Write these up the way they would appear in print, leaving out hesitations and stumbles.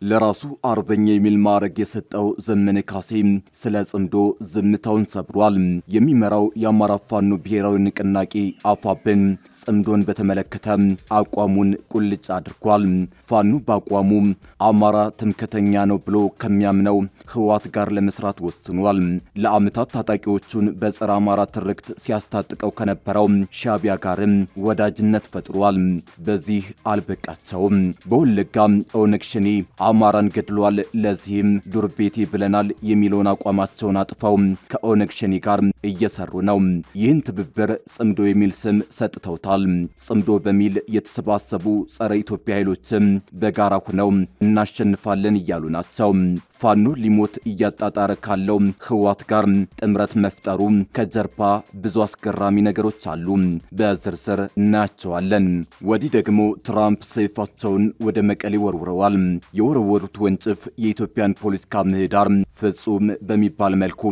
ለራሱ አርበኛ የሚል ማዕረግ የሰጠው ዘመነ ካሴ ስለ ጽምዶ ዝምታውን ሰብሯል። የሚመራው የአማራ ፋኖ ብሔራዊ ንቅናቄ አፋብን ጽምዶን በተመለከተ አቋሙን ቁልጭ አድርጓል። ፋኖ በአቋሙ አማራ ትምክህተኛ ነው ብሎ ከሚያምነው ህወሓት ጋር ለመስራት ወስኗል። ለዓመታት ታጣቂዎቹን በጸረ አማራ ትርክት ሲያስታጥቀው ከነበረው ሻዕቢያ ጋርም ወዳጅነት ፈጥሯል። በዚህ አልበቃቸውም። በወለጋ ኦነግ ሸኔ አማራን ገድሏል፣ ለዚህም ዱር ቤቴ ብለናል የሚለውን አቋማቸውን አጥፈው ከኦነግ ሸኔ ጋር እየሰሩ ነው። ይህን ትብብር ጽምዶ የሚል ስም ሰጥተውታል። ጽምዶ በሚል የተሰባሰቡ ጸረ ኢትዮጵያ ኃይሎችም በጋራ ሆነው እናሸንፋለን እያሉ ናቸው። ፋኖ ሊሞት እያጣጣረ ካለው ህወሓት ጋር ጥምረት መፍጠሩ ከጀርባ ብዙ አስገራሚ ነገሮች አሉ። በዝርዝር እናያቸዋለን። ወዲህ ደግሞ ትራምፕ ሰይፋቸውን ወደ መቀሌ ወርውረዋል። የወረወሩት ወንጭፍ የኢትዮጵያን ፖለቲካ ምህዳር ፍጹም በሚባል መልኩ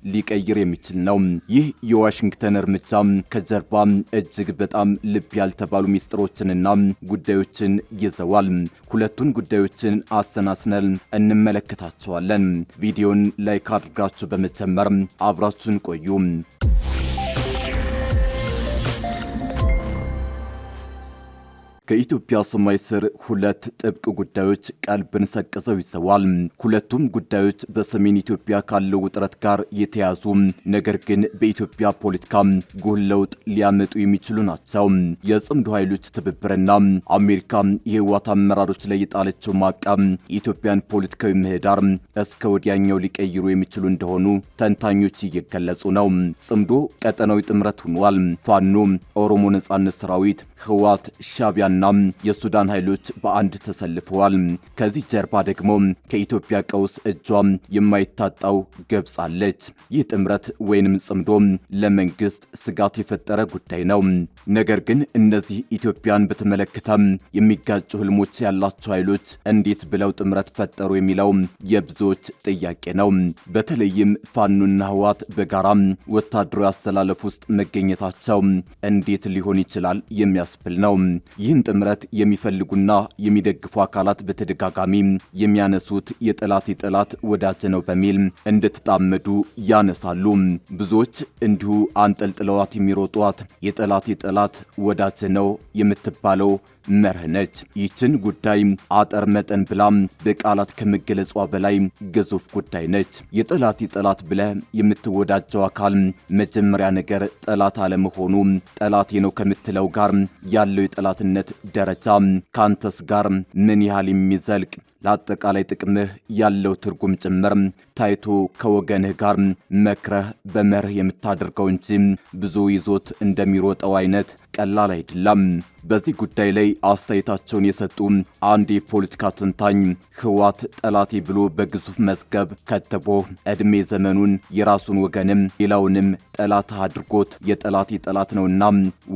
ሊቀይር የሚችል ነው። ይህ የዋሽንግተን እርምጃ ከጀርባ እጅግ በጣም ልብ ያልተባሉ ሚስጥሮችንና ጉዳዮችን ይዘዋል። ሁለቱን ጉዳዮችን አሰናስነን እንመለከታቸዋለን። ቪዲዮን ላይክ አድርጋችሁ በመጀመር አብራችሁን ቆዩ። ከኢትዮጵያ ሰማይ ስር ሁለት ጥብቅ ጉዳዮች ቀልብን ሰቅዘው ይዘዋል። ሁለቱም ጉዳዮች በሰሜን ኢትዮጵያ ካለው ውጥረት ጋር የተያዙ ነገር ግን በኢትዮጵያ ፖለቲካ ጉልህ ለውጥ ሊያመጡ የሚችሉ ናቸው። የጽምዶ ኃይሎች ትብብርና አሜሪካ የህወሓት አመራሮች ላይ የጣለችው ማዕቀብ የኢትዮጵያን ፖለቲካዊ ምህዳር እስከ ወዲያኛው ሊቀይሩ የሚችሉ እንደሆኑ ተንታኞች እየገለጹ ነው። ጽምዶ ቀጠናዊ ጥምረት ሆኗል። ፋኖ፣ ኦሮሞ ነጻነት ሰራዊት፣ ህወሓት፣ ሻዕቢያ እና የሱዳን ኃይሎች በአንድ ተሰልፈዋል። ከዚህ ጀርባ ደግሞ ከኢትዮጵያ ቀውስ እጇ የማይታጣው ግብጽ አለች። ይህ ጥምረት ወይንም ጽምዶ ለመንግስት ስጋት የፈጠረ ጉዳይ ነው። ነገር ግን እነዚህ ኢትዮጵያን በተመለከተ የሚጋጩ ህልሞች ያላቸው ኃይሎች እንዴት ብለው ጥምረት ፈጠሩ የሚለው የብዙዎች ጥያቄ ነው። በተለይም ፋኖና ህወሓት በጋራ ወታደራዊ አሰላለፍ ውስጥ መገኘታቸው እንዴት ሊሆን ይችላል የሚያስብል ነው። ይህን ጥምረት የሚፈልጉና የሚደግፉ አካላት በተደጋጋሚ የሚያነሱት የጠላት ወዳጅ ነው በሚል እንደተጣመዱ ያነሳሉ። ብዙዎች እንዲሁ አንጠልጥለዋት የሚሮጧት የጠላት ወዳጅ ነው የምትባለው መርህ ነች። ይህችን ጉዳይ አጠር መጠን ብላ በቃላት ከመገለጿ በላይ ግዙፍ ጉዳይ ነች። የጠላት ብለህ የምትወዳጀው አካል መጀመሪያ ነገር ጠላት አለመሆኑ ጠላቴ ነው ከምትለው ጋር ያለው የጠላትነት ደረጃ ካንተስ ጋር ምን ያህል የሚዘልቅ ለአጠቃላይ ጥቅምህ ያለው ትርጉም ጭምር ታይቶ ከወገንህ ጋር መክረህ በመርህ የምታደርገው እንጂ ብዙ ይዞት እንደሚሮጠው አይነት ቀላል አይደለም። በዚህ ጉዳይ ላይ አስተያየታቸውን የሰጡ አንድ የፖለቲካ ተንታኝ ህወሓት ጠላቴ ብሎ በግዙፍ መዝገብ ከትቦ ዕድሜ ዘመኑን የራሱን ወገንም ሌላውንም ጠላት አድርጎት የጠላት ነውና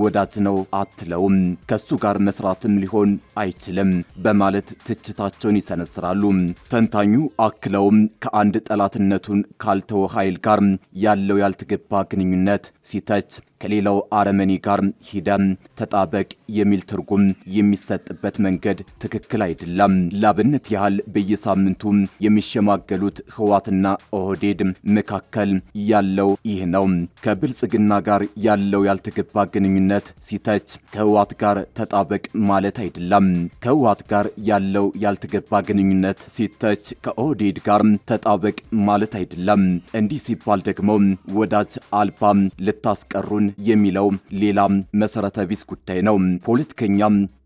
ወዳጅ ነው አትለውም፣ ከሱ ጋር መስራትም ሊሆን አይችልም በማለት ትችታቸውን ይሰነዝራሉ። ተንታኙ አክለውም ከአንድ ጠላትነቱን ካልተወ ኃይል ጋር ያለው ያልተገባ ግንኙነት ሲተች ከሌላው አረመኔ ጋር ሂደም ተጣበቅ የሚል ትርጉም የሚሰጥበት መንገድ ትክክል አይደለም። ላብነት ያህል በየሳምንቱ የሚሸማገሉት ህወሓትና ኦህዴድ መካከል ያለው ይህ ነው። ከብልጽግና ጋር ያለው ያልተገባ ግንኙነት ሲተች ከህወሓት ጋር ተጣበቅ ማለት አይደለም። ከህወሓት ጋር ያለው ያልተገባ ግንኙነት ሲተች ከኦህዴድ ጋር ተጣበቅ ማለት አይደለም። እንዲህ ሲባል ደግሞ ወዳጅ አልባም ልታስቀሩን የሚለው ሌላ መሰረተ ቢስ ጉዳይ ነው።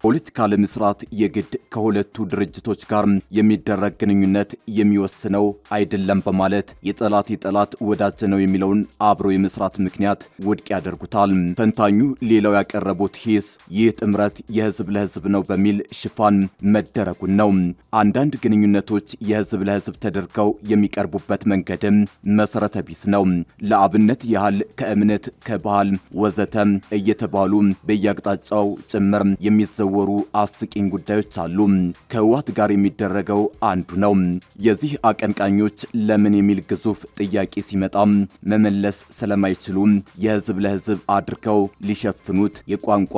ፖለቲካ ለመስራት የግድ ከሁለቱ ድርጅቶች ጋር የሚደረግ ግንኙነት የሚወስነው አይደለም በማለት የጠላት ወዳጅ ነው የሚለውን አብሮ የመስራት ምክንያት ውድቅ ያደርጉታል። ተንታኙ ሌላው ያቀረቡት ሂስ ይህ ጥምረት የህዝብ ለህዝብ ነው በሚል ሽፋን መደረጉን ነው። አንዳንድ ግንኙነቶች የህዝብ ለህዝብ ተደርገው የሚቀርቡበት መንገድም መሰረተ ቢስ ነው። ለአብነት ያህል ከእምነት ከባህል ወዘተ እየተባሉ በየአቅጣጫው ጭምር የሚዘው የሚወረወሩ አስቂኝ ጉዳዮች አሉ። ከህወሓት ጋር የሚደረገው አንዱ ነው። የዚህ አቀንቃኞች ለምን የሚል ግዙፍ ጥያቄ ሲመጣ መመለስ ስለማይችሉ የህዝብ ለህዝብ አድርገው ሊሸፍኑት የቋንቋ፣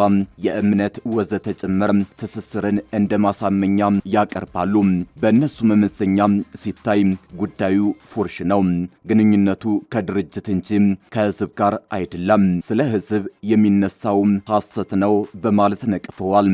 የእምነት ወዘተ ጭምር ትስስርን እንደ ማሳመኛ ያቀርባሉ። በእነሱ መመዘኛ ሲታይ ጉዳዩ ፉርሽ ነው። ግንኙነቱ ከድርጅት እንጂ ከህዝብ ጋር አይደለም። ስለ ህዝብ የሚነሳው ሐሰት ነው በማለት ነቅፈዋል።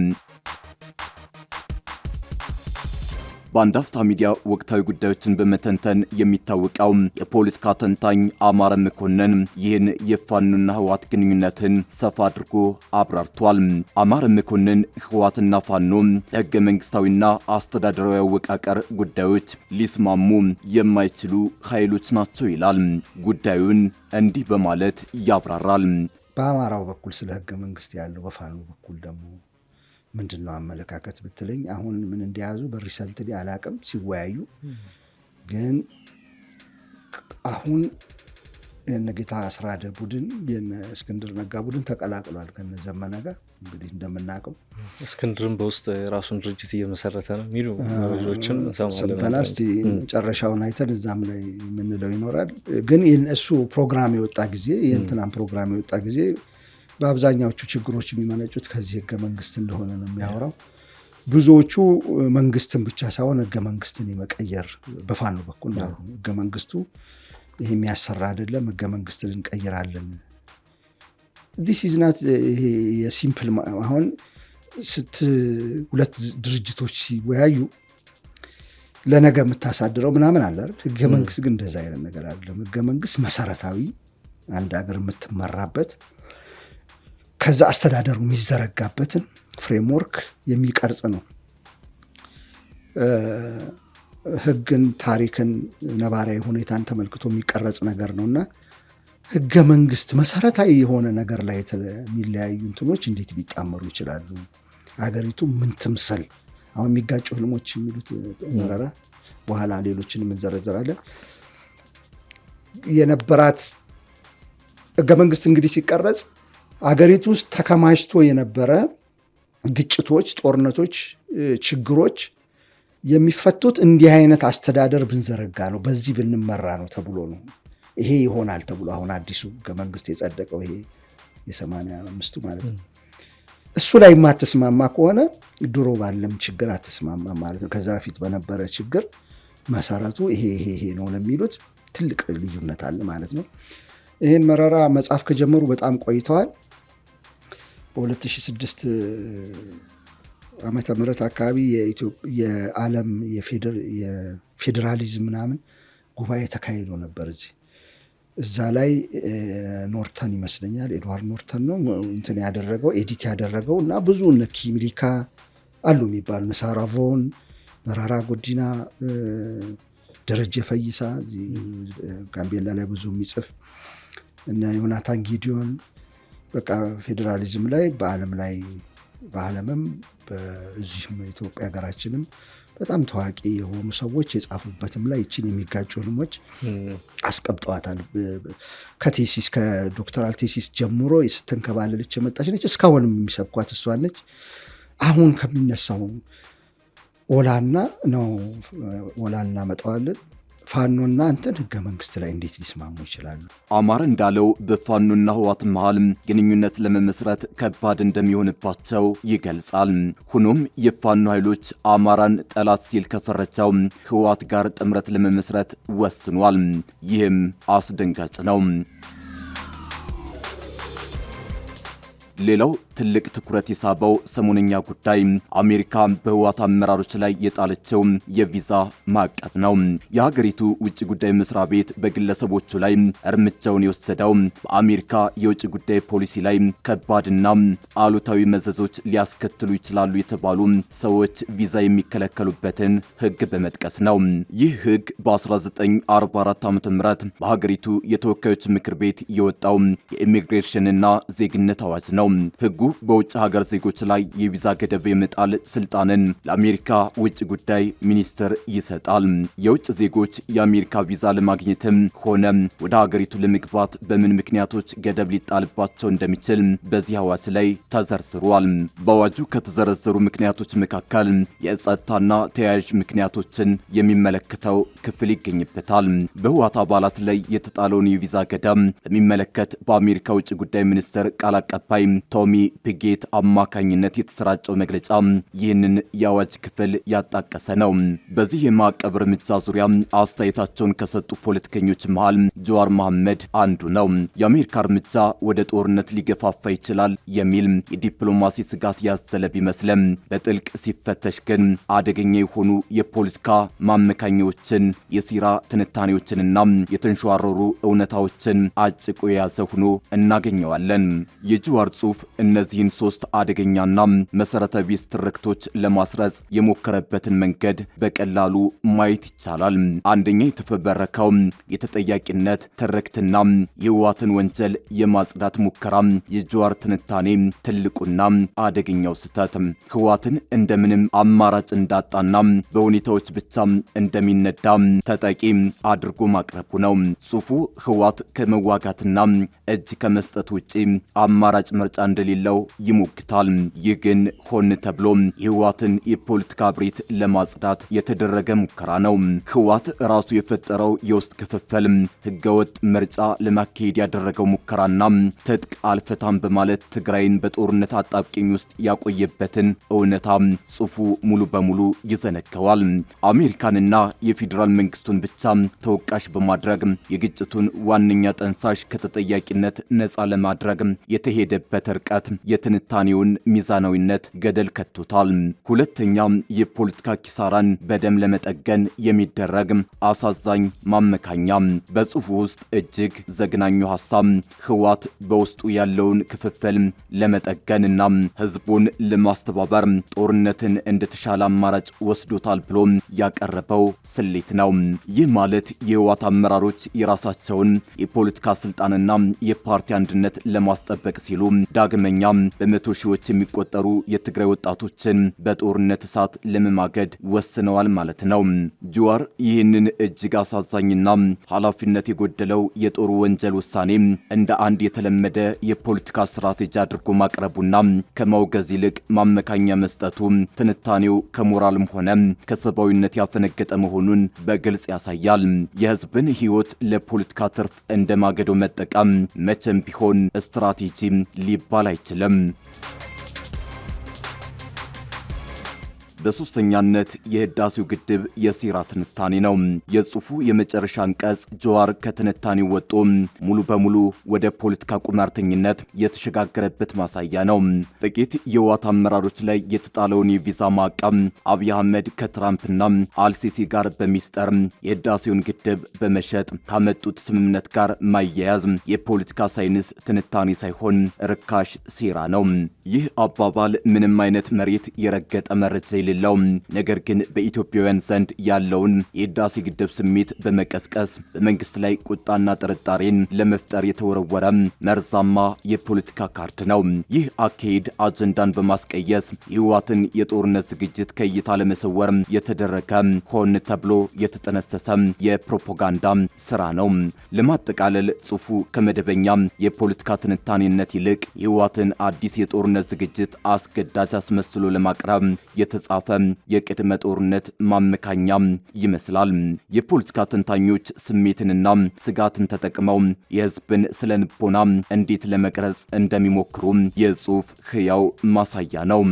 በአንድ አፍታ ሚዲያ ወቅታዊ ጉዳዮችን በመተንተን የሚታወቀው የፖለቲካ ተንታኝ አማረ መኮንን ይህን የፋኖና ህወሓት ግንኙነትን ሰፋ አድርጎ አብራርቷል። አማረ መኮንን ህወሓትና ፋኖ ህገ መንግስታዊና አስተዳደራዊ አወቃቀር ጉዳዮች ሊስማሙ የማይችሉ ኃይሎች ናቸው ይላል። ጉዳዩን እንዲህ በማለት ያብራራል። በአማራው በኩል ስለ ህገ መንግስት ያለው፣ በፋኖ በኩል ደግሞ ምንድነው አመለካከት ብትለኝ አሁን ምን እንደያዙ በሪሰንትሊ አላቅም ሲወያዩ ግን አሁን የነጌታ አስራደ ቡድን የእስክንድር ነጋ ቡድን ተቀላቅሏል ከነዘመነ ጋር። እንግዲህ እንደምናውቀው እስክንድርም በውስጥ ራሱን ድርጅት እየመሰረተ ነው የሚሉ መረጃዎችን ሰምተናል። እስቲ መጨረሻውን አይተን እዛም ላይ የምንለው ይኖራል። ግን እሱ ፕሮግራም የወጣ ጊዜ የእንትናም ፕሮግራም የወጣ ጊዜ በአብዛኛዎቹ ችግሮች የሚመነጩት ከዚህ ህገ መንግስት እንደሆነ ነው የሚያወራው። ብዙዎቹ መንግስትን ብቻ ሳይሆን ህገ መንግስትን የመቀየር በፋኖ በኩል ማለት ነው። ህገ መንግስቱ ይሄ የሚያሰራ አይደለም፣ ህገ መንግስትን እንቀይራለን። this is not ይሄ የሲምፕል አሁን ሁለት ድርጅቶች ሲወያዩ ለነገ የምታሳድረው ምናምን አለ አይደል? ህገ መንግስት ግን እንደዛ አይነት ነገር አይደለም። ህገ መንግስት መሰረታዊ አንድ ሀገር የምትመራበት ከዛ አስተዳደሩ የሚዘረጋበትን ፍሬምወርክ የሚቀርጽ ነው። ህግን፣ ታሪክን፣ ነባራዊ ሁኔታን ተመልክቶ የሚቀረጽ ነገር ነውና ህገ መንግስት መሰረታዊ የሆነ ነገር ላይ የሚለያዩ እንትኖች እንዴት ሊጣመሩ ይችላሉ? ሀገሪቱ ምን ትምሰል? አሁን የሚጋጩ ህልሞች የሚሉት መረራ በኋላ ሌሎችን እንዘረዘራለን። የነበራት ህገ መንግስት እንግዲህ ሲቀረጽ አገሪቱ ውስጥ ተከማችቶ የነበረ ግጭቶች፣ ጦርነቶች፣ ችግሮች የሚፈቱት እንዲህ አይነት አስተዳደር ብንዘረጋ ነው፣ በዚህ ብንመራ ነው ተብሎ ነው። ይሄ ይሆናል ተብሎ አሁን አዲሱ ህገ መንግስት የጸደቀው ይሄ የ85ቱ ማለት ነው። እሱ ላይ የማትስማማ ከሆነ ድሮ ባለም ችግር አትስማማ ማለት ነው። ከዛ በፊት በነበረ ችግር መሰረቱ ይሄ ነው ለሚሉት ትልቅ ልዩነት አለ ማለት ነው። ይህን መረራ መጽሐፍ ከጀመሩ በጣም ቆይተዋል። በ2006 ዓመተ ምህረት አካባቢ የዓለም የፌዴራሊዝም ምናምን ጉባኤ ተካሂዶ ነበር። እዛ ላይ ኖርተን ይመስለኛል ኤድዋርድ ኖርተን ነው እንትን ያደረገው ኤዲት ያደረገው እና ብዙ እነ ኪሚሊካ አሉ የሚባሉ ሳራ ቮን፣ መራራ ጉዲና፣ ደረጀ ፈይሳ ጋምቤላ ላይ ብዙ የሚጽፍ እና ዮናታን ጊዲዮን በቃ ፌዴራሊዝም ላይ በዓለምም በዚህም ኢትዮጵያ ሀገራችንም በጣም ታዋቂ የሆኑ ሰዎች የጻፉበትም ላይ ይችን የሚጋጩ ህልሞች አስቀምጠዋታል። ከቴሲስ ከዶክተራል ቴሲስ ጀምሮ ስትንከባለለች የመጣች ነች። እስካሁንም የሚሰብኳት እሷ ነች። አሁን ከሚነሳው ኦላና መጣዋለን ፋኖና አንተን ህገ መንግስት ላይ እንዴት ሊስማሙ ይችላሉ? አማረ እንዳለው በፋኖና ህወሓት መሃል ግንኙነት ለመመስረት ከባድ እንደሚሆንባቸው ይገልጻል። ሆኖም የፋኖ ኃይሎች አማራን ጠላት ሲል ከፈረቻው ህወሓት ጋር ጥምረት ለመመስረት ወስኗል። ይህም አስደንጋጭ ነው። ሌላው ትልቅ ትኩረት የሳበው ሰሞነኛ ጉዳይ አሜሪካ በህወሓት አመራሮች ላይ የጣለችው የቪዛ ማዕቀብ ነው። የሀገሪቱ ውጭ ጉዳይ መስሪያ ቤት በግለሰቦቹ ላይ እርምጃውን የወሰደው በአሜሪካ የውጭ ጉዳይ ፖሊሲ ላይ ከባድና አሉታዊ መዘዞች ሊያስከትሉ ይችላሉ የተባሉ ሰዎች ቪዛ የሚከለከሉበትን ህግ በመጥቀስ ነው። ይህ ህግ በ1944 ዓ.ም በሀገሪቱ የተወካዮች ምክር ቤት የወጣው የኢሚግሬሽንና ዜግነት አዋጅ ነው። ነው። ህጉ በውጭ ሀገር ዜጎች ላይ የቪዛ ገደብ የመጣል ስልጣንን ለአሜሪካ ውጭ ጉዳይ ሚኒስትር ይሰጣል። የውጭ ዜጎች የአሜሪካ ቪዛ ለማግኘትም ሆነ ወደ ሀገሪቱ ለመግባት በምን ምክንያቶች ገደብ ሊጣልባቸው እንደሚችል በዚህ አዋጅ ላይ ተዘርዝሯል። በአዋጁ ከተዘረዘሩ ምክንያቶች መካከል የጸጥታና ተያያዥ ምክንያቶችን የሚመለከተው ክፍል ይገኝበታል። በህወሓት አባላት ላይ የተጣለውን የቪዛ ገደብ በሚመለከት በአሜሪካ ውጭ ጉዳይ ሚኒስትር ቃል አቀባይ ቶሚ ፒጌት አማካኝነት የተሰራጨው መግለጫ ይህንን የአዋጅ ክፍል ያጣቀሰ ነው። በዚህ የማዕቀብ እርምጃ ዙሪያ አስተያየታቸውን ከሰጡ ፖለቲከኞች መሃል ጀዋር መሐመድ አንዱ ነው። የአሜሪካ እርምጃ ወደ ጦርነት ሊገፋፋ ይችላል የሚል የዲፕሎማሲ ስጋት ያዘለ ቢመስልም በጥልቅ ሲፈተሽ ግን አደገኛ የሆኑ የፖለቲካ ማመካኛዎችን፣ የሴራ ትንታኔዎችንና የተንሸዋረሩ እውነታዎችን አጭቆ የያዘ ሆኖ እናገኘዋለን። የጀዋር ጽሑፍ እነዚህን ሶስት አደገኛና መሰረተ ቢስ ትርክቶች ለማስረጽ የሞከረበትን መንገድ በቀላሉ ማየት ይቻላል። አንደኛ የተፈበረከው የተጠያቂነት ትርክትና የህወሓትን ወንጀል የማጽዳት ሙከራ የጀዋር ትንታኔ ትልቁና አደገኛው ስህተት ህወሓትን እንደምንም አማራጭ እንዳጣና በሁኔታዎች ብቻ እንደሚነዳ ተጠቂ አድርጎ ማቅረቡ ነው። ጽሑፉ ህወሓት ከመዋጋትና እጅ ከመስጠት ውጪ አማራጭ ምርጫ እንደሌለው ይሞግታል። ይህ ግን ሆን ተብሎ የህወሓትን የፖለቲካ ብሬት ለማጽዳት የተደረገ ሙከራ ነው። ህወሓት ራሱ የፈጠረው የውስጥ ክፍፍል ህገወጥ ምርጫ ለማካሄድ ያደረገው ሙከራና ትጥቅ አልፈታም በማለት ትግራይን በጦርነት አጣብቂኝ ውስጥ ያቆየበትን እውነታ ጽሑፉ ሙሉ በሙሉ ይዘነከዋል። አሜሪካንና የፌዴራል መንግስቱን ብቻ ተወቃሽ በማድረግ የግጭቱን ዋነኛ ጠንሳሽ ከተጠያቂነት ነፃ ለማድረግ የተሄደበት ርቀት የትንታኔውን ሚዛናዊነት ገደል ከቶታል። ሁለተኛ የፖለቲካ ኪሳራን በደም ለመጠገን የሚደረግ አሳዛኝ ማመካኛ። በጽሑፉ ውስጥ እጅግ ዘግናኙ ሐሳብ ህወሓት በውስጡ ያለውን ክፍፍል ለመጠገንና ህዝቡን ለማስተባበር ጦርነትን እንደተሻለ አማራጭ ወስዶታል ብሎ ያቀረበው ስሌት ነው። ይህ ማለት የህወሓት አመራሮች የራሳቸውን የፖለቲካ ስልጣንና የፓርቲ አንድነት ለማስጠበቅ ሲሉ ዳግመኛ በመቶ ሺዎች የሚቆጠሩ የትግራይ ወጣቶችን በጦርነት እሳት ለመማገድ ወስነዋል ማለት ነው። ጀዋር ይህንን እጅግ አሳዛኝና ኃላፊነት የጎደለው የጦር ወንጀል ውሳኔ እንደ አንድ የተለመደ የፖለቲካ ስትራቴጂ አድርጎ ማቅረቡና ከማውገዝ ይልቅ ማመካኛ መስጠቱ ትንታኔው ከሞራልም ሆነ ከሰብአዊነት ያፈነገጠ መሆኑን በግልጽ ያሳያል። የህዝብን ህይወት ለፖለቲካ ትርፍ እንደ ማገዶ መጠቀም መቼም ቢሆን ስትራቴጂ ሊባል አይችልም። በሶስተኛነት የህዳሴው ግድብ የሴራ ትንታኔ ነው። የጽሑፉ የመጨረሻ አንቀጽ ጀዋር ከትንታኔው ወጥቶ ሙሉ በሙሉ ወደ ፖለቲካ ቁማርተኝነት የተሸጋገረበት ማሳያ ነው። ጥቂት የህወሓት አመራሮች ላይ የተጣለውን የቪዛ ማዕቀብ አብይ አህመድ ከትራምፕና አልሲሲ ጋር በሚስጠር የህዳሴውን ግድብ በመሸጥ ካመጡት ስምምነት ጋር ማያያዝ የፖለቲካ ሳይንስ ትንታኔ ሳይሆን ርካሽ ሴራ ነው። ይህ አባባል ምንም አይነት መሬት የረገጠ መረጃ የሌለው ነገር ግን በኢትዮጵያውያን ዘንድ ያለውን የህዳሴ ግድብ ስሜት በመቀስቀስ በመንግስት ላይ ቁጣና ጥርጣሬን ለመፍጠር የተወረወረ መርዛማ የፖለቲካ ካርድ ነው። ይህ አካሄድ አጀንዳን በማስቀየስ የህወሓትን የጦርነት ዝግጅት ከእይታ ለመሰወር የተደረገ ሆን ተብሎ የተጠነሰሰ የፕሮፓጋንዳ ስራ ነው። ለማጠቃለል ጽሑፉ ከመደበኛ የፖለቲካ ትንታኔነት ይልቅ የህወሓትን አዲስ የጦርነት ዝግጅት አስገዳጅ አስመስሎ ለማቅረብ የተጻፈ የቅድመ ጦርነት ማመካኛ ይመስላል። የፖለቲካ ተንታኞች ስሜትንና ስጋትን ተጠቅመው የህዝብን ስነ ልቦና እንዴት ለመቅረጽ እንደሚሞክሩ የጽሑፍ ህያው ማሳያ ነው።